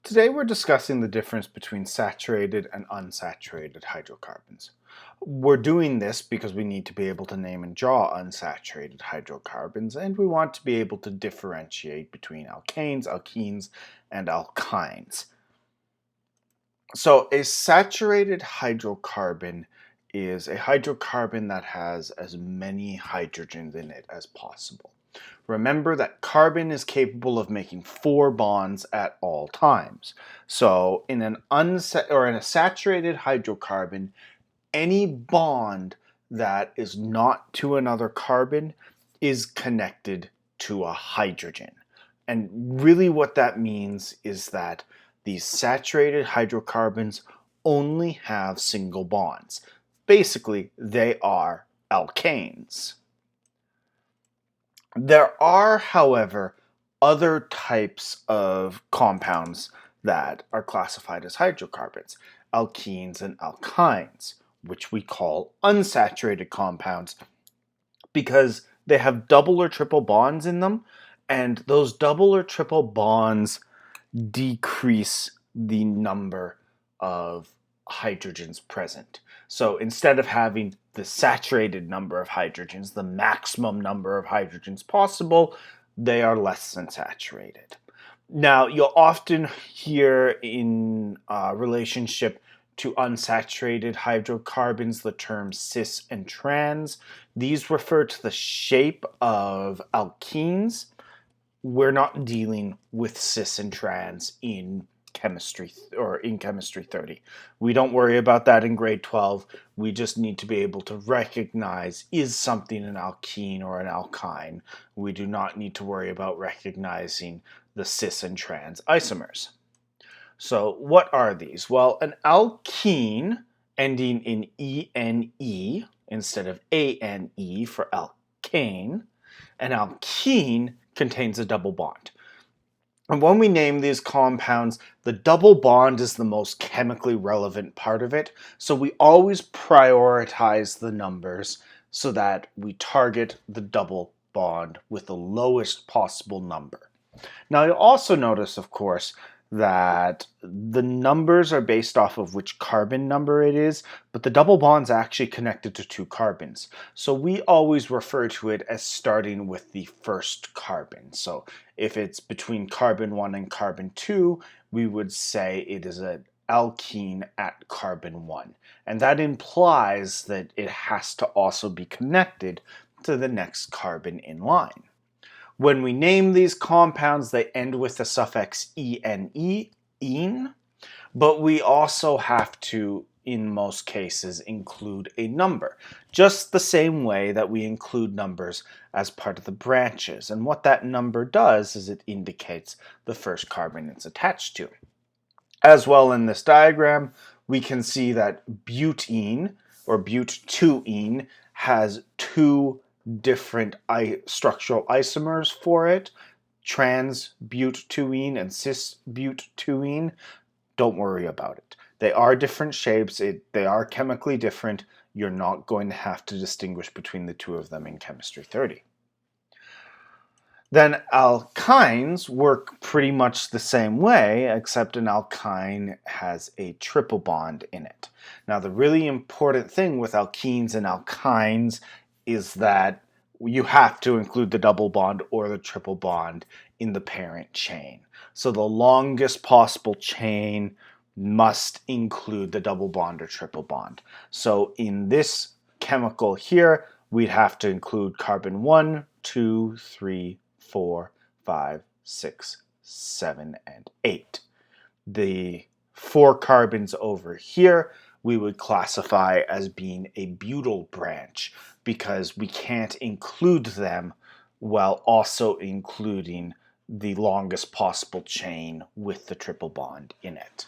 Today we're discussing the difference between saturated and unsaturated hydrocarbons. We're doing this because we need to be able to name and draw unsaturated hydrocarbons, and we want to be able to differentiate between alkanes, alkenes, and alkynes. So a saturated hydrocarbon is a hydrocarbon that has as many hydrogens in it as possible. Remember that carbon is capable of making 4 bonds at all times. So in in a saturated hydrocarbon, any bond that is not to another carbon is connected to a hydrogen. And really what that means is that these saturated hydrocarbons only have single bonds. Basically, they are alkanes. There are, however, other types of compounds that are classified as hydrocarbons, alkenes and alkynes, which we call unsaturated compounds because they have double or triple bonds in them, and those double or triple bonds decrease the number of hydrogens present. So instead of having the saturated number of hydrogens, the maximum number of hydrogens possible, they are less than saturated. Now, you'll often hear in relationship to unsaturated hydrocarbons the terms cis and trans. These refer to the shape of alkenes. We're not dealing with cis and trans in chemistry or in chemistry 30. We don't worry about that in grade 12. We just need to be able to recognize, is something an alkene or an alkyne? We do not need to worry about recognizing the cis and trans isomers. So what are these? Well, an alkene ending in ene instead of ane for alkane, an alkene contains a double bond. And when we name these compounds, the double bond is the most chemically relevant part of it. So we always prioritize the numbers so that we target the double bond with the lowest possible number. Now you'll also notice, of course, that the numbers are based off of which carbon number it is, but the double bond's actually connected to 2 carbons. So we always refer to it as starting with the first carbon. So if it's between carbon 1 and carbon 2, we would say it is an alkene at carbon 1. And that implies that it has to also be connected to the next carbon in line. When we name these compounds, they end with the suffix ene, but we also have to, in most cases, include a number, just the same way that we include numbers as part of the branches. And what that number does is it indicates the first carbon it's attached to. As well, in this diagram, we can see that butene, or but2ene, has 2 different structural isomers for it, trans but2ene and cis but2ene. Don't worry about it. They are different shapes. They are chemically different. You're not going to have to distinguish between the 2 of them in chemistry 30. Then alkynes work pretty much the same way, except an alkyne has a triple bond in it. Now, the really important thing with alkenes and alkynes is that you have to include the double bond or the triple bond in the parent chain. So the longest possible chain must include the double bond or triple bond. So in this chemical here, we'd have to include carbon 1, 2, 3, 4, 5, 6, 7, and 8. The 4 carbons over here we would classify as being a butyl branch because we can't include them while also including the longest possible chain with the triple bond in it.